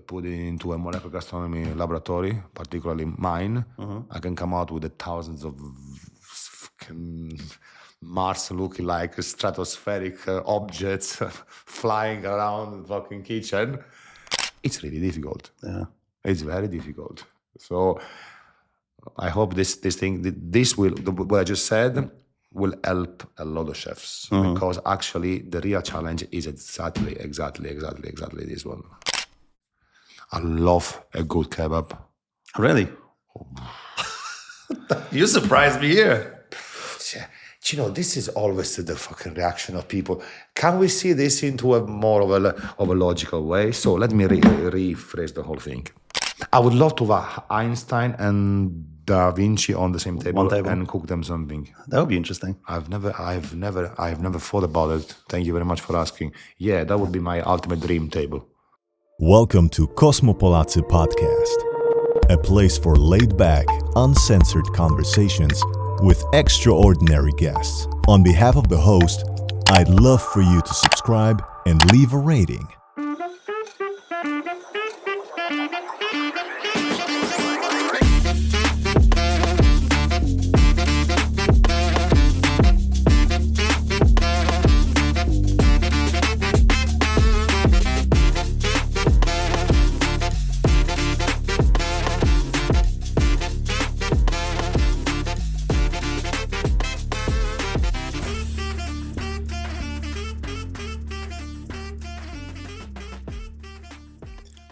put it into a molecular gastronomy laboratory, particularly mine, I can come out with thousands of Mars looking like stratospheric objects flying around the fucking kitchen. It's really difficult. Yeah. It's very difficult. So I hope this will, what I just said, will help a lot of chefs, because actually the real challenge is exactly this one. I love a good kebab. Really? You surprised me here. This is always the fucking reaction of people. Can we see this into a more of a logical way? So let me rephrase the whole thing. I would love to have Einstein and Da Vinci on the same table and cook them something. That would be interesting. I've never thought about it. Thank you very much for asking. Yeah, that would be my ultimate dream table. Welcome to Cosmopolacypodcast, a place for laid-back, uncensored conversations with extraordinary guests. On behalf of the host, I'd love for you to subscribe and leave a rating.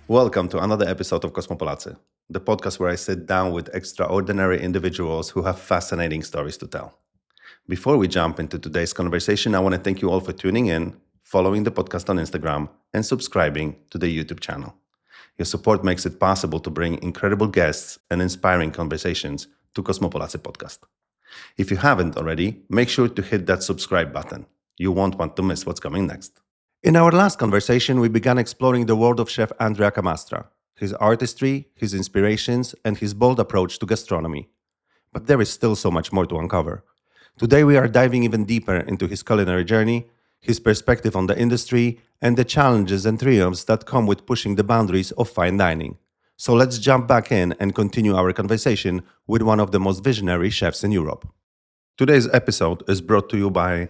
Welcome to another episode of Cosmopolacy, the podcast where I sit down with extraordinary individuals who have fascinating stories to tell. Before we jump into today's conversation, I want to thank you all for tuning in, following the podcast on Instagram, and subscribing to the YouTube channel. Your support makes it possible to bring incredible guests and inspiring conversations to Cosmopolacy Podcast. If you haven't already, make sure to hit that subscribe button. You won't want to miss what's coming next. In our last conversation, we began exploring the world of chef Andrea Camastra, his artistry, his inspirations, and his bold approach to gastronomy. But there is still so much more to uncover. Today, we are diving even deeper into his culinary journey, his perspective on the industry, and the challenges and triumphs that come with pushing the boundaries of fine dining. So let's jump back in and continue our conversation with one of the most visionary chefs in Europe. Today's episode is brought to you by...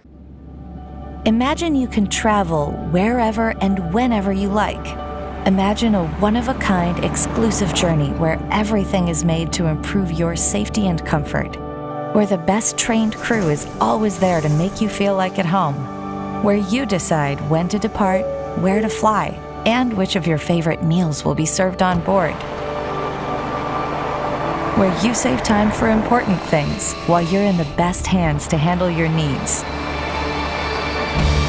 Imagine you can travel wherever and whenever you like. Imagine a one-of-a-kind exclusive journey where everything is made to improve your safety and comfort. Where the best trained crew is always there to make you feel like at home. Where you decide when to depart, where to fly, and which of your favorite meals will be served on board. Where you save time for important things while you're in the best hands to handle your needs.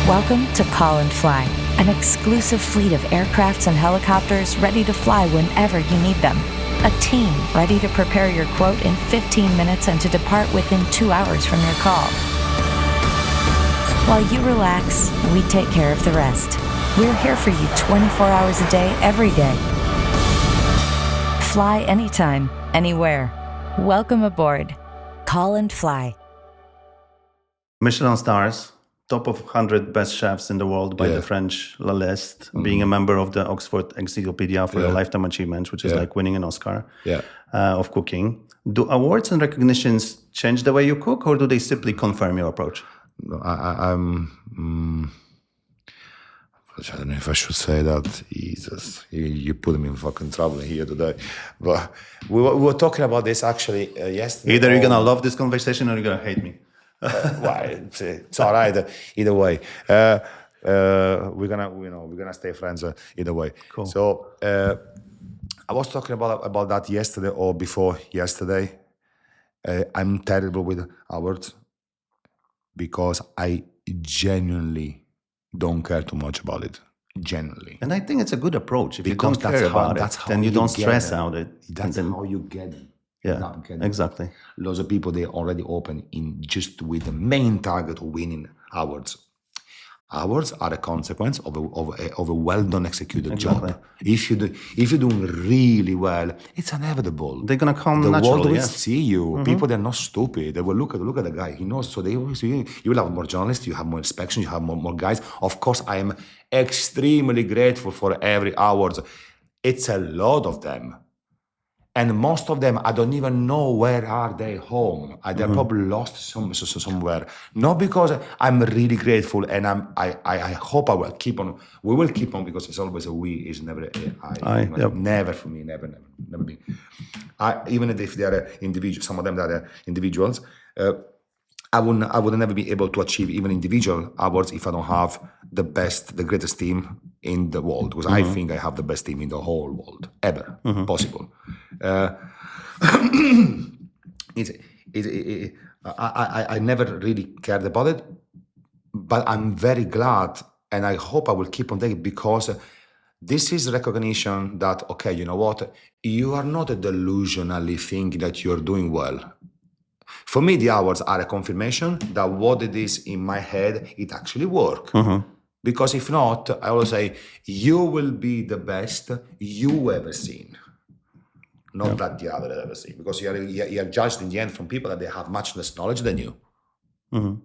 Welcome to Call and Fly, an exclusive fleet of aircrafts and helicopters ready to fly whenever you need them. A team ready to prepare your quote in 15 minutes and to depart within 2 hours from your call. While you relax, we take care of the rest. We're here for you 24 hours a day, every day. Fly anytime, anywhere. Welcome aboard. Call and Fly. Michelin stars. Top of 100 best chefs in the world by the French La Liste, being a member of the Oxford Encyclopedia for your lifetime achievements, which is like winning an Oscar of cooking. Do awards and recognitions change the way you cook, or do they simply confirm your approach? No, I don't know if I should say that. Jesus, you put me in fucking trouble here today. But we were talking about this actually yesterday. Either you're gonna love this conversation or you're gonna hate me. It's all right. Either way, we're gonna stay friends. Either way. Cool. So I was talking about that yesterday or before yesterday. I'm terrible with awards because I genuinely don't care too much about it. Genuinely. And I think it's a good approach. If because you don't care about it, then you don't stress out it. That's how you get it. Yeah, exactly. Lots of people, they already open in just with the main target of winning awards. Awards are a consequence of a well-done executed job. If you're doing really well, it's inevitable. They're gonna come the naturally. The world will see you. People, they're not stupid. They will look at the guy. He knows. So you will have more journalists. You have more inspections. You have more guys. Of course, I am extremely grateful for every awards. It's a lot of them. And most of them, I don't even know where are they home. They're probably lost somewhere. Not because I'm really grateful, and I hope we will keep on, because it's always a we, is never never for me, never be. Even if they are individual, some of them that are individuals, I would never be able to achieve even individual awards if I don't have the greatest team in the world, because I think I have the best team in the whole world ever possible. I never really cared about it, but I'm very glad, and I hope I will keep on taking it, because this is recognition that, okay, you know what, you are not delusionally thinking that you're doing well. For me, the awards are a confirmation that what it is in my head, it actually works. Because if not, I always say, you will be the best you ever seen. Not that the other ever seen. Because you're judged in the end from people that they have much less knowledge than you.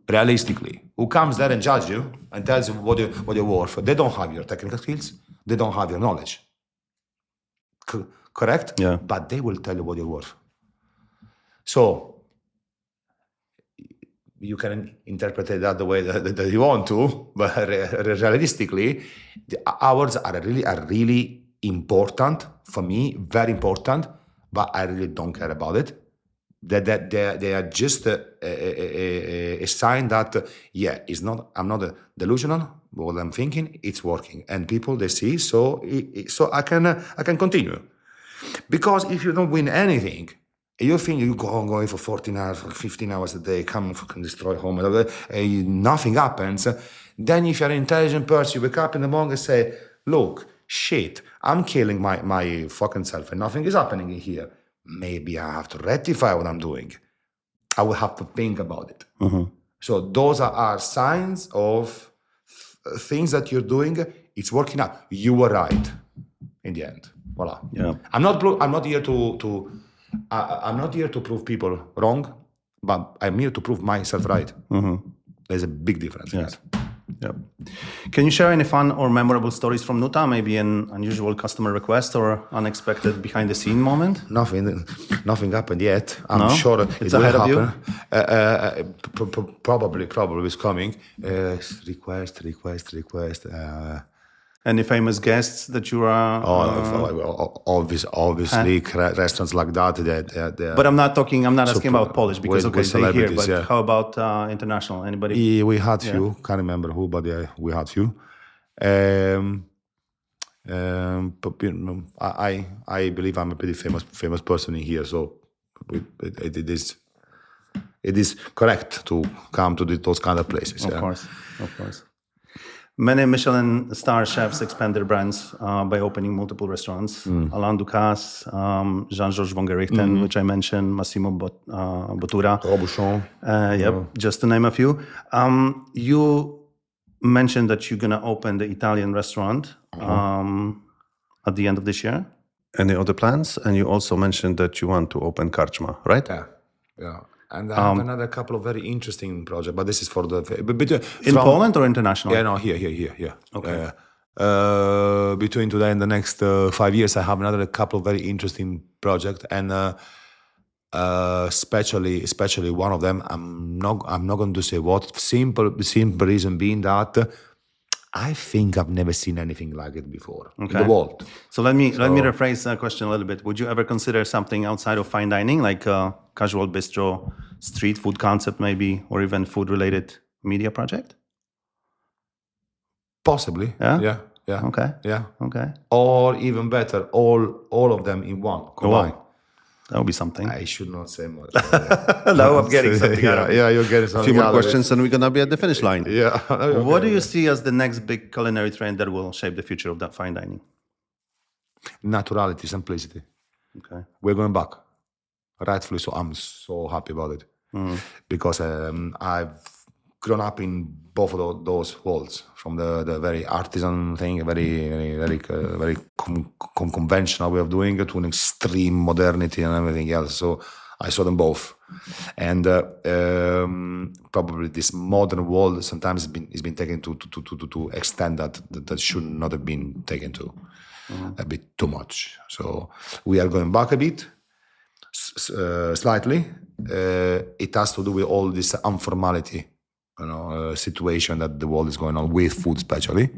Realistically. Who comes there and judge you and tells you what you're worth? They don't have your technical skills. They don't have your knowledge. Correct? Yeah. But they will tell you what you're worth. So, you can interpret it that the way that you want to, but realistically, the awards are really important for me, very important, but I really don't care about it. That they are just a sign that, I'm not delusional, but what I'm thinking, it's working. And people, they see, so I can continue. Because if you don't win anything, you think you go on going for 14 hours, for 15 hours a day, come fucking destroy home, and nothing happens. Then if you're an intelligent person, you wake up in the morning and say, look, shit, I'm killing my fucking self and nothing is happening here. Maybe I have to rectify what I'm doing. I will have to think about it. So those are signs of things that you're doing. It's working out. You were right in the end. Voila. Yeah. I'm not here I'm not here to prove people wrong, but I'm here to prove myself right. There's a big difference. Yes. Yeah. Can you share any fun or memorable stories from NUTA? Maybe an unusual customer request or unexpected behind-the-scene moment? Nothing happened yet. I'm sure it's it will ahead of happen. Probably it's coming. Request. Any famous guests that you are? Obviously, restaurants like that. But I'm not asking about Polish, because with they're here. But yeah. how about international? Anybody? We had few. Can't remember who, but we had few. But I believe I'm a pretty famous person in here, so it is correct to come to those kind of places. Of course. Many Michelin-star chefs expand their brands by opening multiple restaurants. Alain Ducasse, Jean-Georges von Gerichten, which I mentioned, Massimo Bottura. Robuchon. Just to name a few. You mentioned that you're going to open the Italian restaurant at the end of this year. Any other plans? And you also mentioned that you want to open Karczma, right? Yeah. And I have another couple of very interesting projects, but this is for the... in Poland or international? Yeah, no, here. Okay. Between today and the next 5 years, I have another couple of very interesting projects, and especially one of them, I'm not going to say what. Simple reason being that I think I've never seen anything like it before in the world. So let me rephrase the question a little bit. Would you ever consider something outside of fine dining, like a casual bistro, street food concept maybe, or even food-related media project? Possibly. Yeah. Okay. Yeah. Okay. Or even better, all of them in one combined. That would be something. I should not say more. Now I'm getting something out of it. Yeah, you're getting something. A few more questions and we're going to be at the finish line. Yeah. What do you see as the next big culinary trend that will shape the future of that fine dining? Naturality, simplicity. Okay. We're going back. Rightfully so. I'm so happy about it. Because I've grown up in both of those worlds, from the very artisan thing, very conventional way of doing it, to an extreme modernity and everything else. So I saw them both. And probably this modern world sometimes has been taken to extent that should not have been taken to a bit too much. So we are going back a bit, slightly. It has to do with all this informality, situation that the world is going on with food, especially.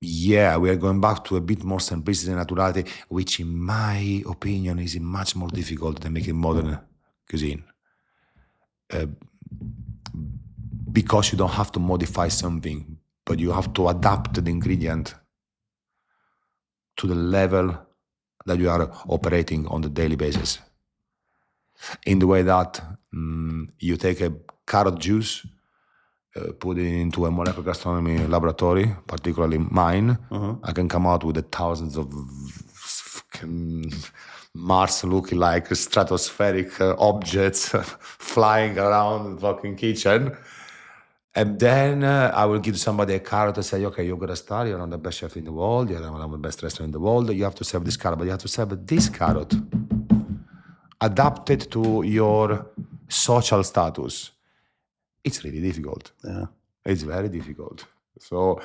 Yeah, we are going back to a bit more simplicity and naturality, which in my opinion is much more difficult than making modern cuisine. Because you don't have to modify something, but you have to adapt the ingredient to the level that you are operating on the daily basis. In the way that you take a carrot juice, put it into a molecular gastronomy laboratory, particularly mine, I can come out with the thousands of Mars looking like stratospheric objects flying around the fucking kitchen. And then I will give somebody a carrot and say, okay, you're going to start, you're not the best chef in the world, you're not the best restaurant in the world, you have to serve this carrot, but you have to serve this carrot adapted to your social status. It's really difficult. Yeah. It's very difficult. So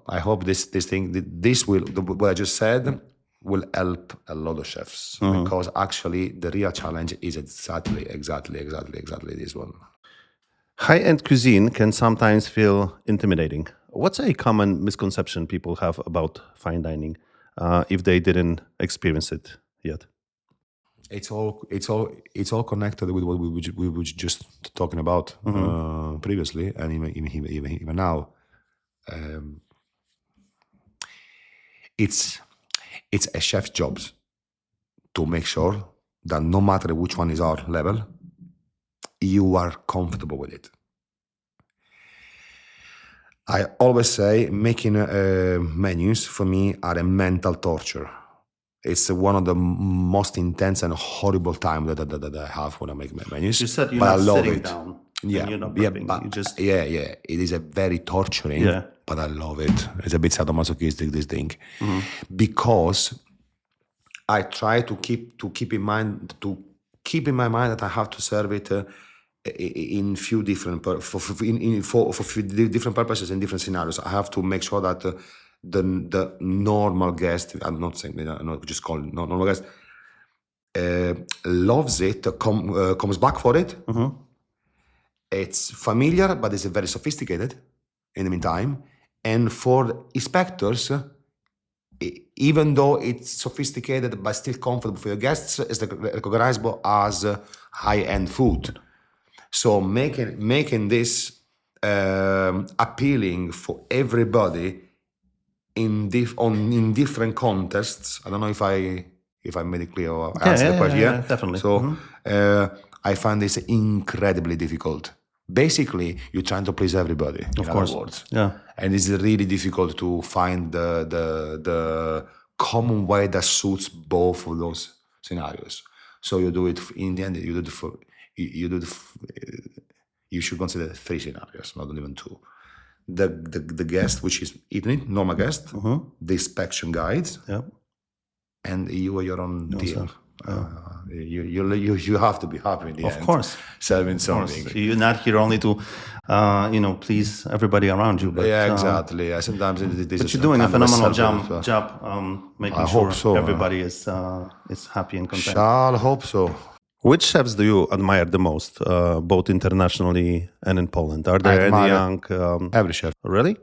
I hope what I just said will help a lot of chefs, because actually the real challenge is exactly this one. High-end cuisine can sometimes feel intimidating. What's a common misconception people have about fine dining if they didn't experience it yet? It's all connected with what we were just talking about previously, and even now. It's a chef's job to make sure that no matter which one is our level, you are comfortable with it. I always say making menus for me are a mental torture. It's one of the most intense and horrible times that I have when I make my menus. You said you're but not I love sitting it. down. Yeah, You're not yeah, prepping. but You just... It is a very torturing, but I love it. It's a bit sadomasochistic, this thing, because I try to keep in my mind that I have to serve it in few different for few different purposes in different scenarios. I have to make sure that the normal guest, I'm not saying, just call it normal guest, loves it, comes back for it. It's familiar, but it's very sophisticated in the meantime. And for inspectors, even though it's sophisticated but still comfortable for your guests, it's recognizable as high-end food. So making this appealing for everybody in different contexts. I don't know if I made it clear or answered the question. Yeah, definitely. So I find this incredibly difficult. Basically, you're trying to please everybody. Of course. Words. Yeah. And it's really difficult to find the common way that suits both of those scenarios. So you do it in the end. You should consider 3 scenarios, not even 2. The guest, which is eating it, normal guest, the inspection guides, and you are your own deal. You have to be happy in the end. Of course, serving something. You're not here only to, please everybody around you. But, exactly. Sometimes but you're doing a phenomenal job making sure everybody is happy and content. Shall hope so. Which chefs do you admire the most, both internationally and in Poland? Are there any young... every chef. Really?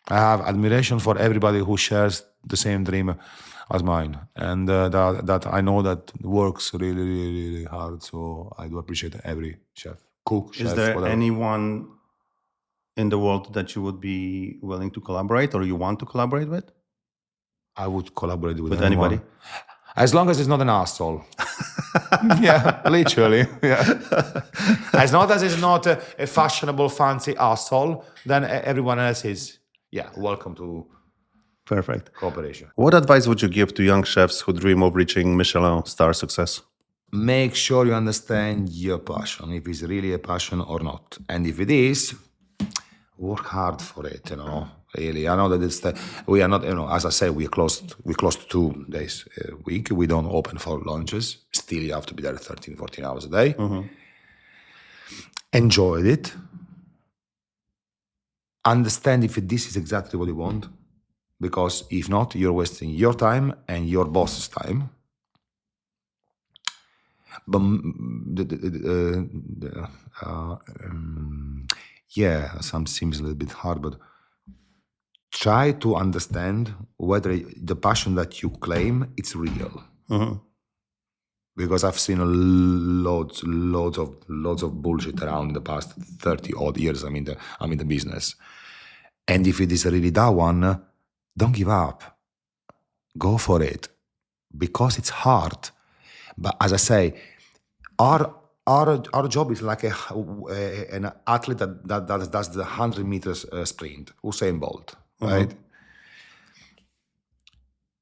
I have admiration for everybody who shares the same dream as mine. And that I know that works really, really, really hard. So I do appreciate every chef, cook, chef, Is there whatever. anyone in the world that you would be willing to collaborate or you want to collaborate with? I would collaborate with anybody. As long as it's not an asshole. Yeah, literally. Yeah. As long as it's not a fashionable, fancy asshole, then everyone else is, welcome to perfect cooperation. What advice would you give to young chefs who dream of reaching Michelin-star success? Make sure you understand your passion, if it's really a passion or not. And if it is, work hard for it, really. I know that we are not, as I said, we're closed 2 days a week. We don't open for lunches. Still, you have to be there 13, 14 hours a day. Enjoyed it. Understand if this is exactly what you want. Because if not, you're wasting your time and your boss's time. But some seems a little bit hard, but try to understand whether the passion that you claim it's real. Because I've seen loads of bullshit around in the past 30 odd years. I'm in the business, and if it is really that one, don't give up. Go for it, because it's hard. But as I say, our job is like an athlete that does the 100 meters sprint, Usain Bolt, right?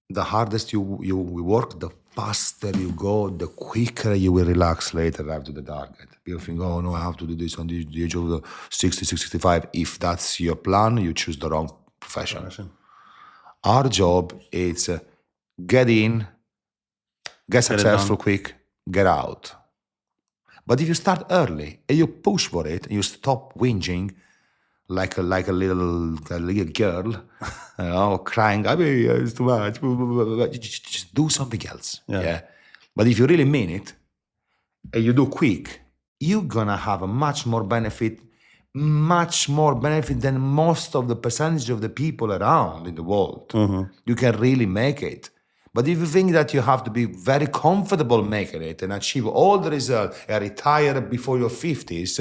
The hardest you work, the faster you go, the quicker you will relax later arrive to the target. People think, oh no, I have to do this on the age of 60, 65. If that's your plan, you choose the wrong profession. Our job is get in, get successful quick, get out. But if you start early and you push for it and you stop whinging like a little girl, crying, it's too much. Just do something else. Yeah. But if you really mean it and you do quick, you're gonna have a much more benefit than most of the percentage of the people around in the world. You can really make it. But if you think that you have to be very comfortable making it and achieve all the results and retire before your 50s,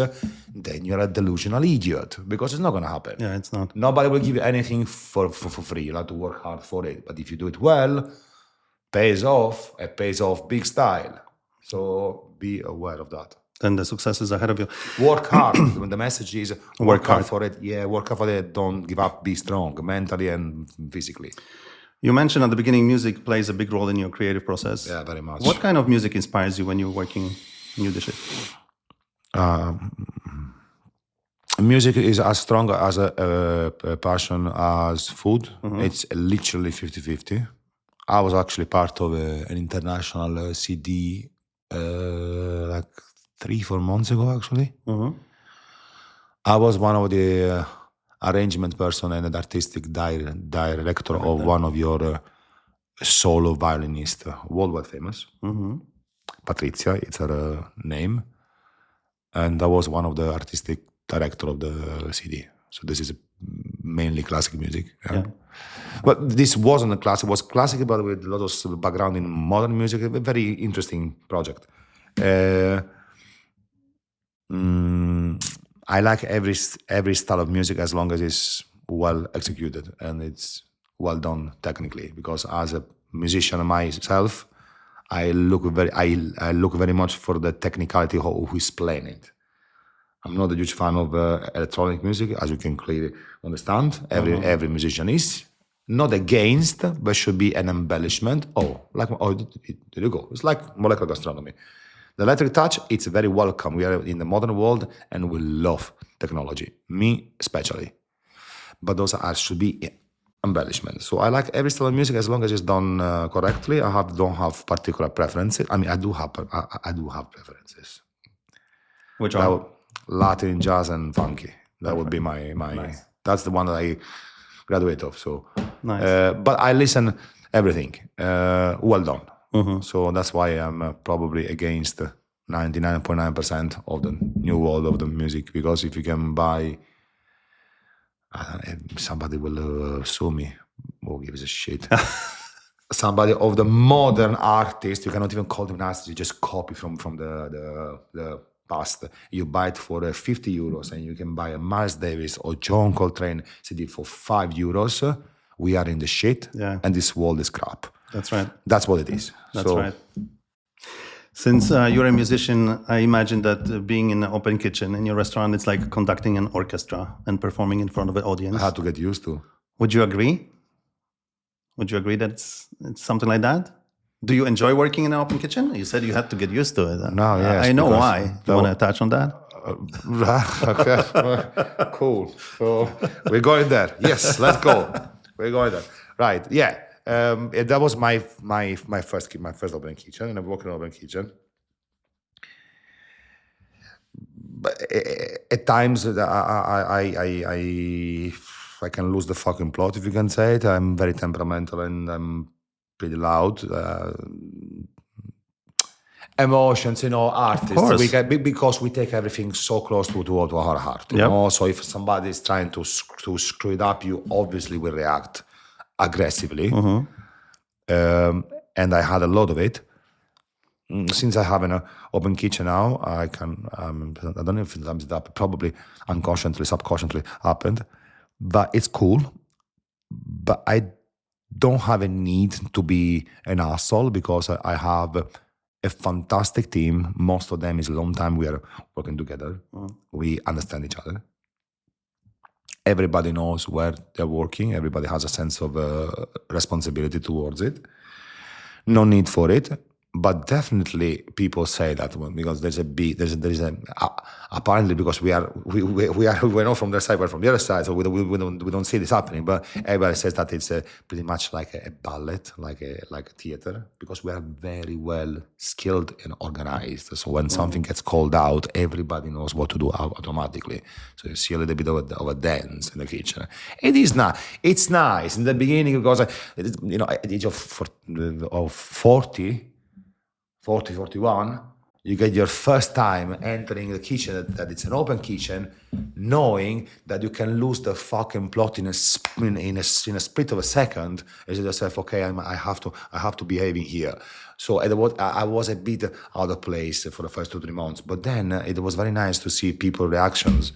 then you're a delusional idiot, because it's not going to happen. Yeah, it's not. Nobody will give you anything for free. You have to work hard for it. But if you do it well, pays off. It pays off big style. So be aware of that. Then the success is ahead of you. Work hard. The message is work hard for it. Yeah, work hard for it. Don't give up. Be strong mentally and physically. You mentioned at the beginning music plays a big role in your creative process. Yeah, very much. What kind of music inspires you when you're working new dishes? Music is as strong as a passion as food. It's literally 50-50. I was actually part of an international CD like 3-4 months ago, actually. I was one of the arrangement person and an artistic director of one of your solo violinists, worldwide famous. Patrizia, it's her name. And I was one of the artistic director of the CD. So this is mainly classic music. Yeah. But this wasn't a classic, it was classic, but with a lot of background in modern music. A very interesting project. I like every style of music as long as it's well executed and it's well done technically. Because as a musician myself, I look very much for the technicality of who is playing it. I'm not a huge fan of electronic music, as you can clearly understand. Every musician is not against, but should be an embellishment. There you go. It's like molecular gastronomy. The electric touch, it's very welcome. We are in the modern world and we love technology, me especially. But those should be embellishments. So I like every style of music as long as it's done correctly. I don't have particular preferences. I mean, I do have preferences. Which are? Latin, jazz, and funky. That would be my nice. That's the one that I graduate of. So, nice. But I listen everything. Well done. So that's why I'm probably against 99.9% of the new world of the music, because if you can buy, somebody will sue me. Who gives a shit? Somebody of the modern artist, you cannot even call them an artist. You just copy from the past. You buy it for 50 euros, and you can buy a Miles Davis or John Coltrane CD for 5 euros. We are in the shit, and this world is crap. That's right. That's what it is. That's right. Since you're a musician, I imagine that being in an open kitchen in your restaurant, it's like conducting an orchestra and performing in front of an audience. I had to get used to. Would you agree? Would you agree that it's something like that? Do you enjoy working in an open kitchen? You said you had to get used to it. No, yes. I know why. Do you want to touch on that? Okay, cool. So we're going there. Yes, let's go. We're going there. Right. Yeah. That was my first open kitchen, and I've worked in an open kitchen. But at times I can lose the fucking plot, if you can say it. I'm very temperamental and I'm pretty loud. Emotions, artists. Because we take everything so close to our heart. You know? So if somebody is trying to screw it up, you obviously will react aggressively. And I had a lot of it. Since I have an open kitchen now, I don't know if it sums it up, probably unconsciously, subconsciously happened, but it's cool. But I don't have a need to be an asshole because I have a fantastic team. Most of them is a long time we are working together. We understand each other. Everybody knows where they're working. Everybody has a sense of responsibility towards it. No need for it. But definitely people say that one because there's apparently because we're not from their side, we're from the other side, so we don't see this happening. But everybody says that it's pretty much like a ballet, like a theater, because we are very well skilled and organized. So when something gets called out, everybody knows what to do automatically. So you see a little bit of a dance in the kitchen. It is not. It's nice in the beginning because at the age of 40, 41, you get your first time entering the kitchen, that it's an open kitchen, knowing that you can lose the fucking plot in a split of a second. And you yourself, okay, I have to behave in here. So I was a bit out of place for the first 2-3 months, but then it was very nice to see people's reactions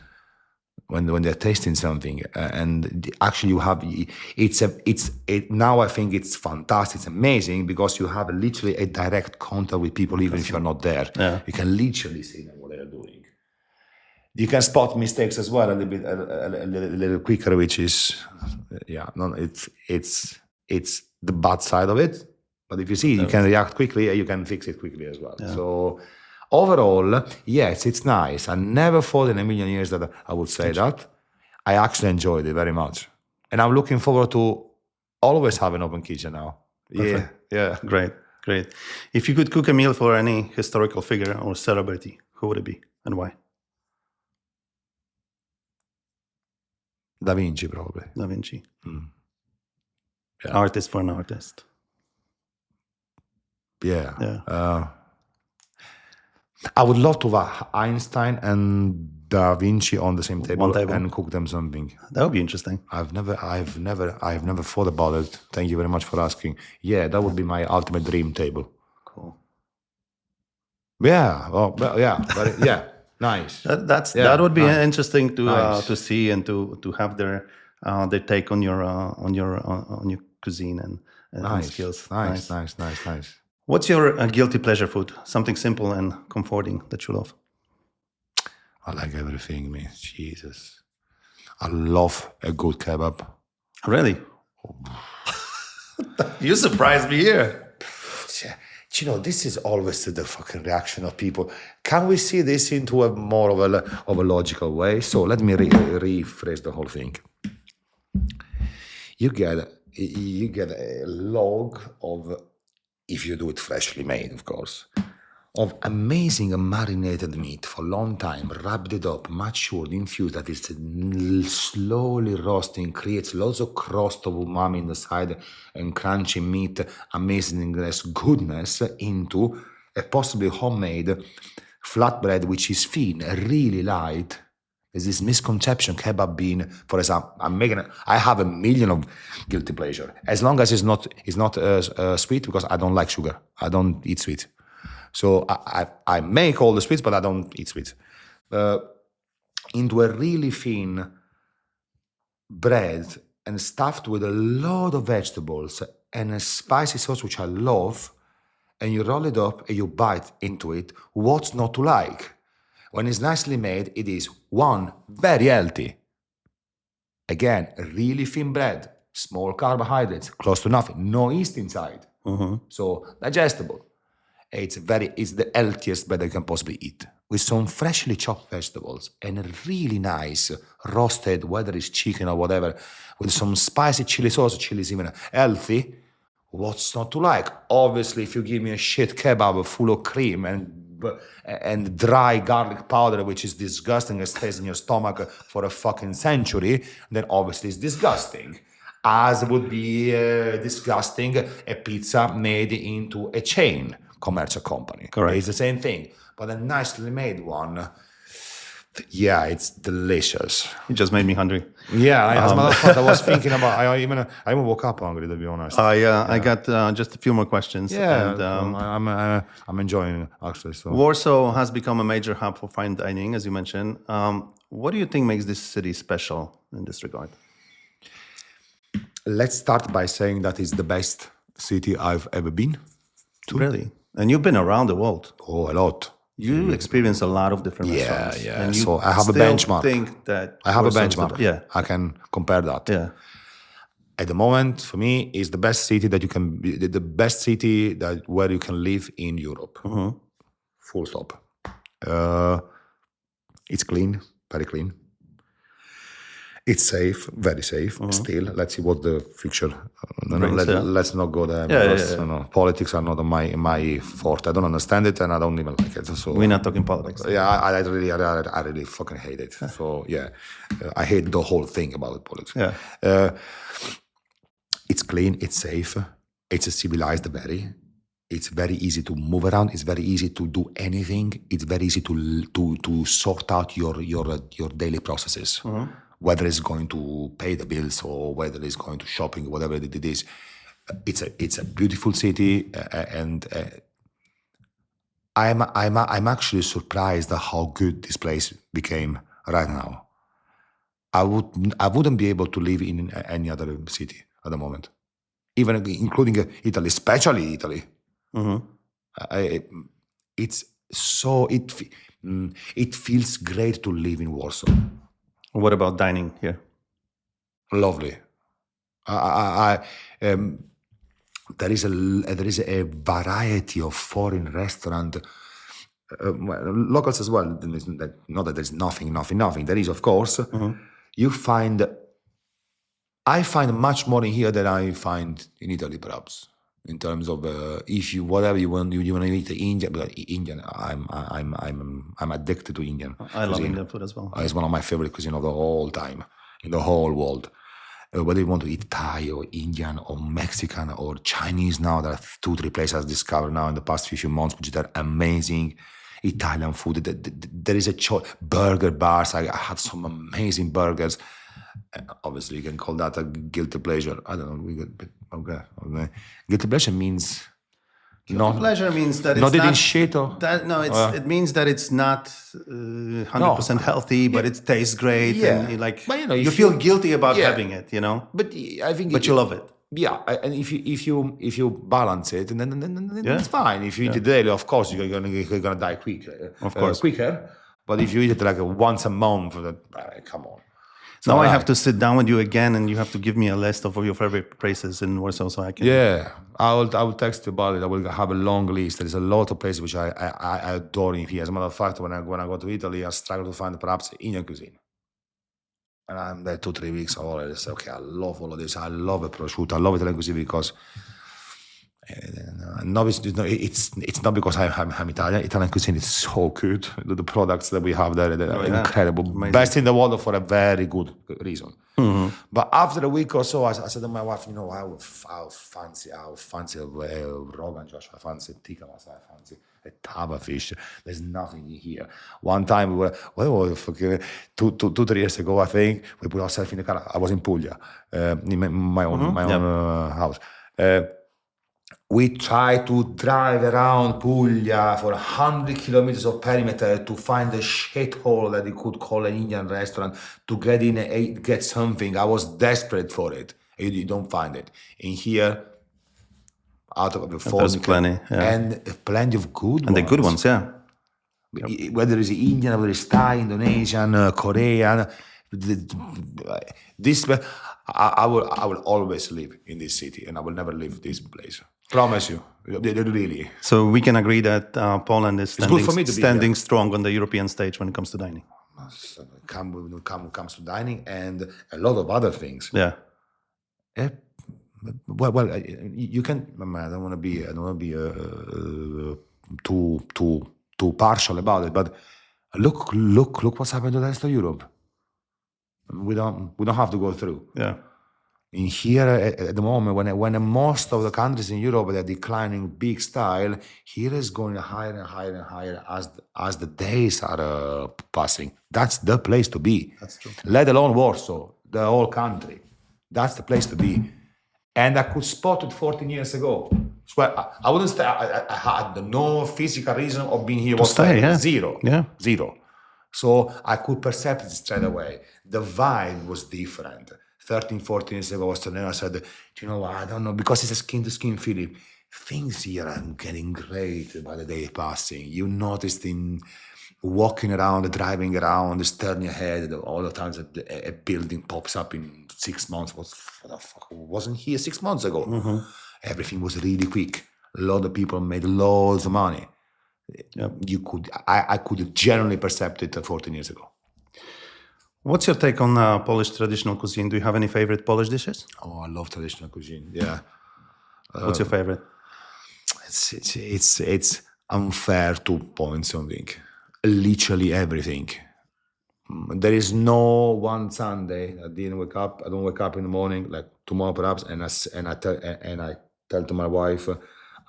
when they're tasting something, and actually you have now I think it's fantastic, it's amazing because you have literally a direct contact with people even if you're not there. You can literally see them what they're doing. You can spot mistakes as well a little quicker, which is it's the bad side of it. But if you see, you can react quickly and you can fix it quickly as well. So overall, yes, it's nice. I never thought in a million years that I would say that. I actually enjoyed it very much. And I'm looking forward to always have an open kitchen now. Perfect. Yeah. Great. If you could cook a meal for any historical figure or celebrity, who would it be and why? Da Vinci, probably. Da Vinci. Yeah. Artist for an artist. Yeah. I would love to have Einstein and Da Vinci on the same table and cook them something. That would be interesting. I've never thought about it. Thank you very much for asking. Yeah, that would be my ultimate dream table. Cool. Yeah. Oh, yeah. But yeah. Nice. That would be interesting to see and to have their take on your cuisine and skills. Nice. What's your guilty pleasure food? Something simple and comforting that you love. I like everything, man. Jesus. I love a good kebab. Really? You surprised me here. This is always the fucking reaction of people. Can we see this into a more of a logical way? So let me rephrase the whole thing. You get a log of, if you do it freshly made, of course, of amazing marinated meat for a long time, rubbed it up, matured, infused, that is slowly roasting, creates lots of crust of umami in the side and crunchy meat, amazingness, goodness into a possibly homemade flatbread, which is thin, really light. There's this misconception, kebab being, for example, I have a million of guilty pleasure, as long as it's not sweet, because I don't like sugar. I don't eat sweet. So I make all the sweets, but I don't eat sweets. Into a really thin bread and stuffed with a lot of vegetables and a spicy sauce, which I love, and you roll it up and you bite into it. What's not to like? When it's nicely made, it is, one, very healthy. Again, really thin bread, small carbohydrates, close to nothing, no yeast inside. So digestible. It's the healthiest bread you can possibly eat, with some freshly chopped vegetables and a really nice roasted, whether it's chicken or whatever, with some spicy chili sauce. Chili is even healthy. What's not to like? Obviously, if you give me a shit kebab full of cream and dry garlic powder, which is disgusting and stays in your stomach for a fucking century, then obviously it's disgusting. As would be disgusting a pizza made into a chain commercial company. Correct. It's the same thing, but a nicely made one. Yeah, it's delicious. You just made me hungry. Yeah, as a matter of fact, I was thinking about. I even woke up hungry, to be honest. I got just a few more questions. Yeah, And, I'm enjoying it, actually. So Warsaw has become a major hub for fine dining, as you mentioned. What do you think makes this city special in this regard? let's start by saying that it's the best city I've ever been to. Really? And you've been around the world. Oh, a lot. You experience a lot of different restaurants. Yeah. And you So I have a still benchmark. Think that I have a Warsaw is benchmark. yeah. I can compare that. Yeah. At the moment, for me, is the best city that you can be, the best city that where you can live in Europe. Mm-hmm. Full stop. It's clean, very clean. It's safe, very safe. Still, let's see what the future. Let's not go there because you know, politics are not my forte. I don't understand it, and I don't even like it. So We're not talking politics. yeah, I really fucking hate it. So yeah, I hate the whole thing about politics. Yeah. It's clean, it's safe, it's a civilized very. It's very easy to move around. It's very easy to do anything. It's very easy to sort out your daily processes. Whether it's going to pay the bills or whether it's going to shopping, whatever it is. It's a beautiful city, and I'm actually surprised at how good this place became right now. I wouldn't be able to live in any other city at the moment, even including Italy, especially Italy. It feels great to live in Warsaw. What about dining here? Lovely. There is a variety of foreign restaurant, locals as well. Not that there's nothing. There is, of course. I find much more in here than I find in Italy, perhaps. In terms of if you whatever you want to eat Indian, but Indian, I'm addicted to Indian. I love Indian food as well. It's one of my favorite cuisine of the whole time, in the whole world. Whether you want to eat Thai or Indian or Mexican or Chinese now, there are 2-3 places I've discovered now in the past few months, which are amazing. Italian food. There is a choice. Burger bars. I had some amazing burgers. Obviously, you can call that a guilty pleasure. I don't know. Okay. Guilty pleasure means Pleasure means that not it's eating not shit. Or it means that it's not 100% healthy, but it tastes great, and you feel guilty about having it, you know. But I think, you love it. Yeah, and if you balance it, then it's fine. If you eat it daily, of course you're gonna die quicker. Of course, quicker. But if you eat it like once a month, come on. Now I have to sit down with you again, and you have to give me a list of your favorite places in Warsaw, so I can. Yeah, I will text you about it. I will have a long list. There is a lot of places which I adore in here. As a matter of fact, when I go to Italy, I struggle to find perhaps Indian cuisine. And I'm there 2-3 weeks already. I say, okay, I love all of this. I love the prosciutto. I love Italian cuisine because it's not because I'm Italian. Italian cuisine is so good. The products that we have there are incredible. Amazing. Best in the world for a very good reason. But after a week or so, I said to my wife, I'll fancy a Rogan Josh, I fancy tikka masala, I fancy a tava fish. There's nothing in here. One time we were 2-3 years ago, I think, we put ourselves in the car. I was in Puglia, in my own house. We tried to drive around Puglia for 100 kilometers of perimeter to find a shithole that you could call an Indian restaurant to get in and get something. I was desperate for it. You don't find it. In here, out of the 4 there's plenty. Yeah. And plenty of good ones. And the good ones, yeah. Whether it's Indian, whether it's Thai, Indonesian, Korean. I will always live in this city, and I will never leave this place. Promise you, really. So we can agree that Poland is good for me to be standing strong on the European stage when it comes to dining. Comes to dining and a lot of other things. Yeah. Well, you can. I don't want to be too partial about it, but look what's happened to the rest of Europe. We don't have to go through. Yeah. In here at the moment, when most of the countries in Europe are declining big style, here is going higher and higher and higher as the days are passing. That's the place to be. That's true. Let alone Warsaw, the whole country. That's the place to be. And I could spot it 14 years ago. So I wouldn't stay. I had no physical reason of being here. To stay, yeah. Zero. Yeah. Zero. So I could perceive it straight away. The vibe was different. 13, 14 years ago, I was telling her, I said, you know what, I don't know, because it's a skin-to-skin feeling. Things here are getting great by the day passing. You noticed in walking around, driving around, just turn your head, all the times a building pops up in 6 months. What the fuck? Wasn't here 6 months ago. Mm-hmm. Everything was really quick. A lot of people made loads of money. Yep. I could generally perceive it 14 years ago. What's your take on Polish traditional cuisine? Do you have any favorite Polish dishes? Oh, I love traditional cuisine. Yeah. What's your favorite? It's unfair to point something. Literally everything. There is no one Sunday I don't wake up in the morning like tomorrow perhaps, and I tell to my wife,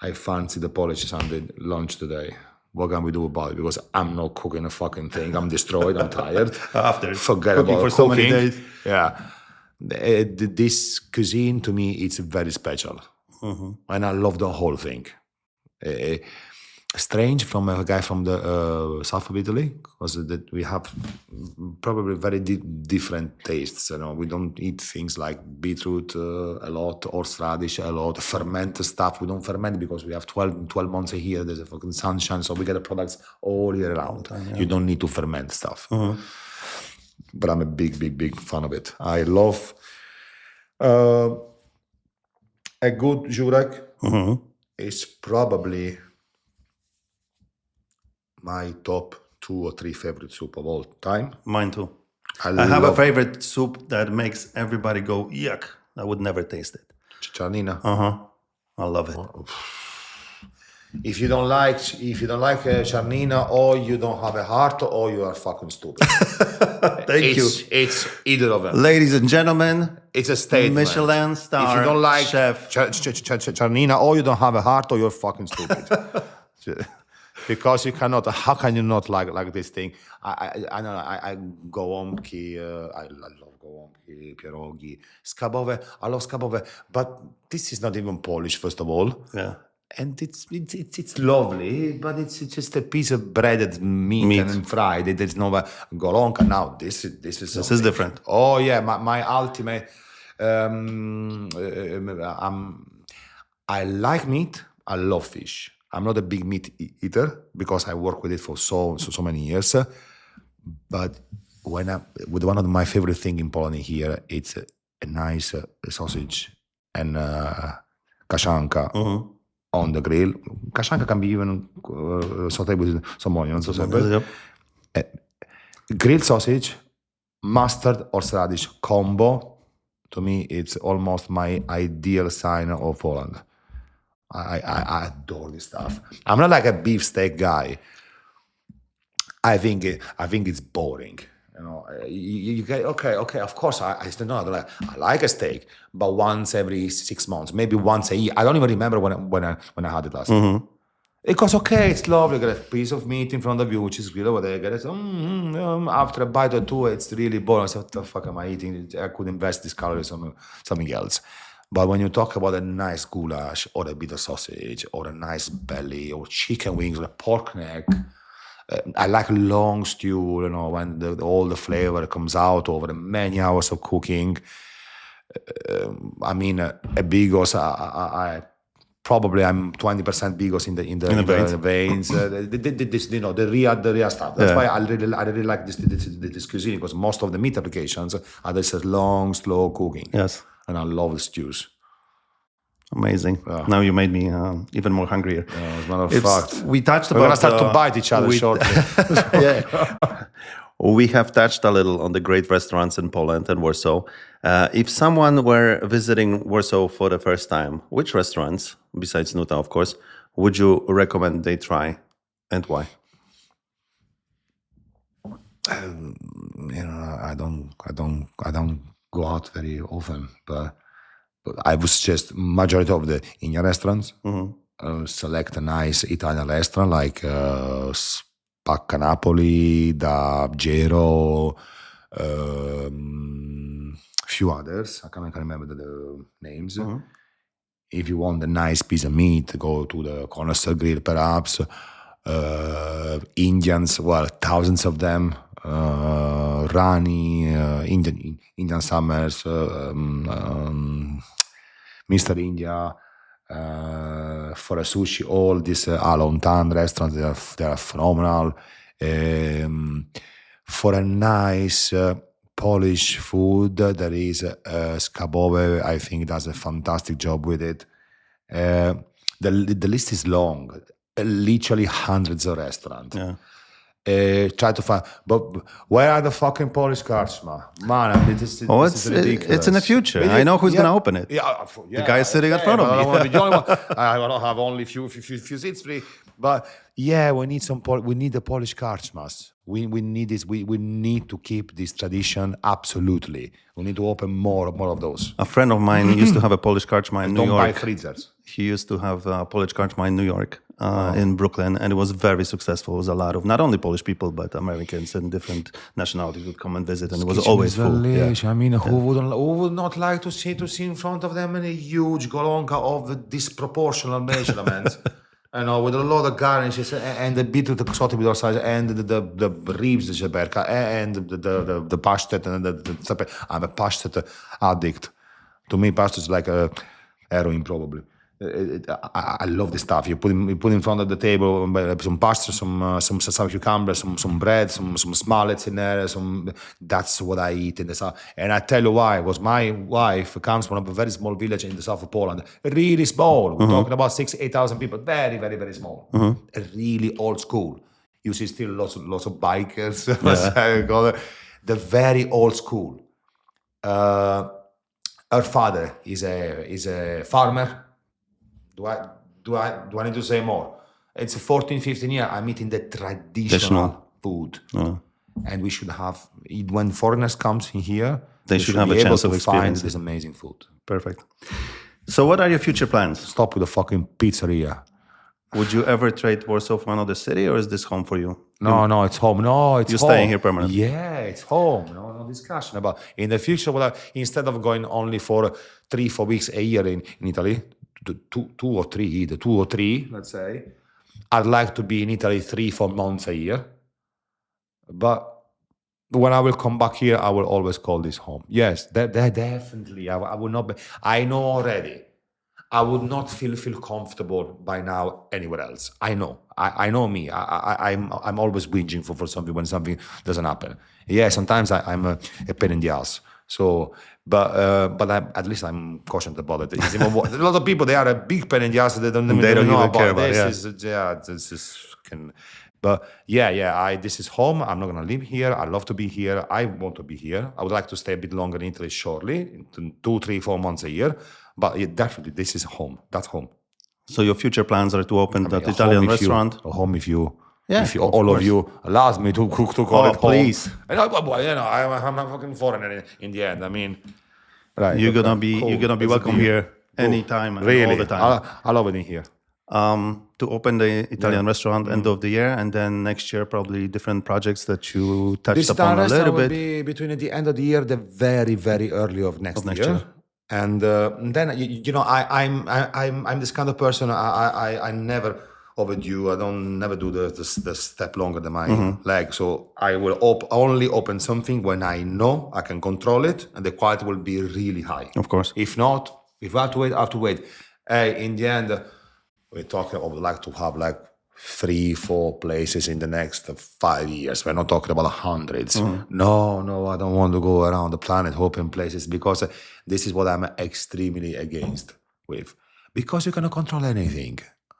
I fancy the Polish Sunday lunch today. What can we do about it? Because I'm not cooking a fucking thing. I'm destroyed. I'm tired. Forget cooking about for so cooking. many days. Yeah. This cuisine to me, it's very special. Mm-hmm. And I love the whole thing. Strange from a guy from the south of Italy, because we have probably very different tastes. You know, we don't eat things like beetroot a lot, horseradish a lot, fermented stuff. We don't ferment because we have 12 months a year. There's a fucking sunshine, so we get the products all year round. Yeah. You don't need to ferment stuff. Mm-hmm. But I'm a big fan of it. I love a good żurek is probably my top 2 or 3 favorite soup of all time. Mine too. I have a favorite soup that makes everybody go yuck. I would never taste it. Czarnina. I love it. If you don't like czarnina, or you don't have a heart, or you are fucking stupid. Thank you. It's either of them. Ladies and gentlemen, it's a statement. Michelin-star If you don't like chef czarnina, or you don't have a heart, or you're fucking stupid. Because you cannot. How can you not like this thing? I gołąbki. I love gołąbki, pierogi, schabowe. I love schabowe, but this is not even Polish, first of all. Yeah. And it's lovely, but it's just a piece of breaded meat. And fried. There's no golonka. Now this is different. Oh yeah, my ultimate. I like meat. I love fish. I'm not a big meat eater because I work with it for so many years. But with one of my favorite things in Poland here, it's a nice sausage and kaszanka on the grill. Kaszanka can be even sauteed with some onions or something. Grilled sausage, mustard or horseradish combo. To me, it's almost my ideal sign of Poland. I adore this stuff. I'm not like a beefsteak guy. I think it's boring. You know, you get okay. Of course, I still know. I like a steak, but once every 6 months, maybe once a year. I don't even remember when I had it last. Mm-hmm. Because it's lovely. You get a piece of meat in front of you, which is really what I get. After a bite or two, it's really boring. So what the fuck am I eating? I could invest these calories on something else. But when you talk about a nice goulash or a bit of sausage or a nice belly or chicken wings or a pork neck, I like long stew, you know, when all the flavor comes out over many hours of cooking. A bigos, I'm 20% bigos in the veins. This, you know, the real stuff. That's why I really like this cuisine, because most of the meat applications are this long, slow cooking. Yes. And I love the stews. Amazing. Now you made me even more hungrier. As a matter of fact, We touched we're about... gonna start to bite each other shortly. We have touched a little on the great restaurants in Poland and Warsaw. If someone were visiting Warsaw for the first time, which restaurants, besides NUTA, of course, would you recommend they try, and why? I don't go out very often, but I would suggest majority of the Indian restaurants. Select a nice Italian restaurant like Spacca Napoli, Da Gero, few others. I can't remember the names. If you want a nice piece of meat, go to the Connoisseur Grill perhaps. Indians, well, thousands of them. Rani, Indian Summers, Mr. India, for a sushi, all these Alontan restaurants, they are phenomenal. For a nice Polish food, there is Schabowy. I think does a fantastic job with it. The list is long, literally hundreds of restaurants. Try to find, but where are the fucking Polish karczma? Man, this is ridiculous. It's in the future. I know who's going to open it. The guy is sitting in front of me. I don't want to be the only one. I don't have only few seats free. But yeah, we need we need the Polish karczmas. We need this. We need to keep this tradition. Absolutely, we need to open more of those. A friend of mine used to have a Polish karczma in New York. Don't buy freezers. He used to have a Polish karczma in New York, in Brooklyn, and it was very successful. It was a lot of not only Polish people but Americans and different nationalities would come and visit, and it was always full. I mean, who would not like to see in front of them a huge golonka of disproportional measurements? With a lot of garnishes and a bit of the exotic with our size and the ribs, the żeberka, and the pasztet and the I'm a pasztet addict. To me, pasztet is like a heroin, probably. I love this stuff. You put in front of the table some pasta, some cucumbers, some bread, some smallets in there. That's what I eat in the south. And I tell you why. Was my wife comes from a very small village in the south of Poland, really small. We're talking about 6,000-8,000 people, very, very, very small. Really old school. You see still lots of bikers. The very old school. Her father is a farmer. Do I need to say more? It's 14, 15 years. I'm eating the traditional food. And we should have, when foreigners comes in here, they should have a chance of experiencing this amazing food. Perfect. So what are your future plans? Stop with the fucking pizzeria. Would you ever trade Warsaw for another city, or is this home for you? No, it's home. No, it's You're home. Staying here permanently? Yeah, it's home. No discussion about. In the future, instead of going only for 3-4 weeks a year in Italy, two or three, let's say, I'd like to be in Italy 3-4 months a year. But when I will come back here, I will always call this home. Yes, definitely. I will not be. I know already. I would not feel comfortable by now anywhere else. I know. I know me. I'm always whinging for something when something doesn't happen. Yeah, sometimes I'm a pain in the ass. So, but at least I'm cautious about it. A lot of people, they are a big pain in the ass. They don't even know about this. This is. But this is home. I'm not gonna live here. I love to be here. I want to be here. I would like to stay a bit longer in Italy, shortly, 2, 3, 4 months a year. But definitely, this is home. That's home. So your future plans are to open that Italian restaurant? A home if you all of you allows me to call it home. Please. I'm a fucking foreigner in the end. I mean, right? You're gonna be welcome here anytime, and all the time. I love it in here. To open the Italian restaurant end of the year, and then next year probably different projects that you touched upon a little bit. Will be between the end of the year, the very, very early of next year. And then I'm this kind of person. I never overdue. I never do the step longer than my leg. So I will only open something when I know I can control it, and the quality will be really high. Of course. If not, if I have to wait, I have to wait. In the end, we're talking about like to have like 3-4 places in the next 5 years. We're not talking about hundreds. No, I don't want to go around the planet open places, because this is what I'm extremely against with. Because you cannot control anything.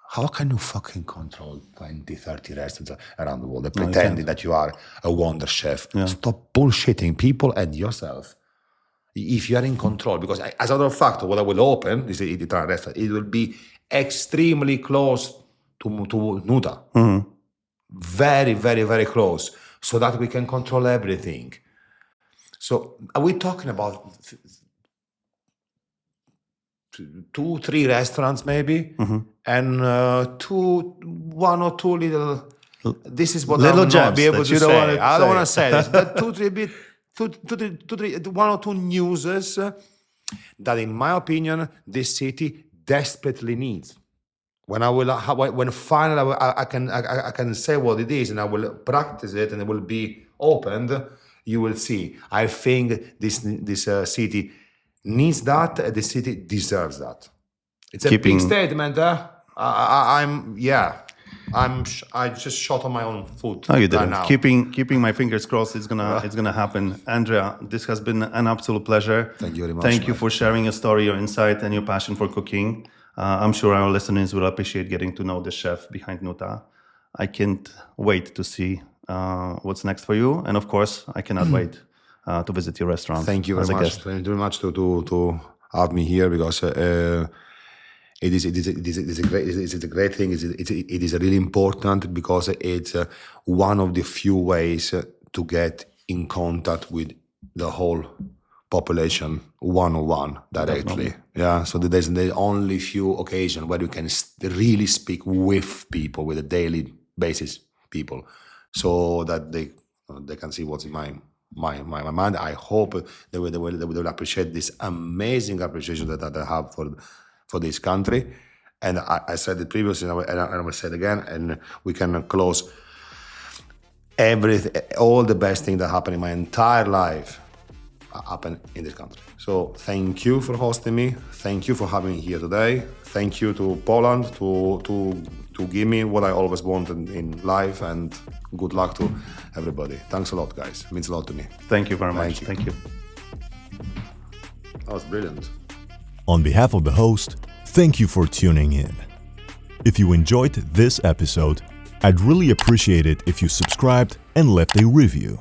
How can you fucking control 20, 30 restaurants around the world? Pretending that you are a wonder chef. Yeah. Stop bullshitting people and yourself. If you are in control, because as a matter of fact, what I will open, this Italian restaurant, it will be extremely close to NUTA. Mm-hmm. Very, very, very close, so that we can control everything. So are we talking about 2, 3 restaurants maybe, and one or two little. This is what I will not be able to say. I don't want to say this, but 2, 3, 1 or 2 newses that, in my opinion, this city desperately needs. When finally I can say what it is, and I will practice it, and it will be opened, you will see. I think this city needs that. The city deserves that. It's a big statement. I just shot on my own foot. No, you didn't. Right now. Keeping my fingers crossed. It's gonna happen. Andrea, this has been an absolute pleasure. Thank you very much. Thank you for sharing your story, your insight, and your passion for cooking. I'm sure our listeners will appreciate getting to know the chef behind NUTA. I can't wait to see what's next for you, and of course, I cannot wait to visit your restaurant. Thank you very much. Thank you very much to have me here, because it is a great thing. It is really important, because it's one of the few ways to get in contact with the whole population one-on-one directly. Yeah, so there's only few occasions where you can really speak with people, with a daily basis people, so that they can see what's in my mind. I hope they will appreciate this amazing appreciation that I have for this country. And I said it previously, and I will say it again, and we can close all the best things that happened in my entire life happen in this country. So thank you for hosting me. Thank you for having me here today. Thank you to Poland to give me what I always wanted in life, and good luck to everybody. Thanks a lot, guys. It means a lot to me. Thank you very much. Thank you. That was brilliant. On behalf of the host, thank you for tuning in. If you enjoyed this episode, I'd really appreciate it if you subscribed and left a review.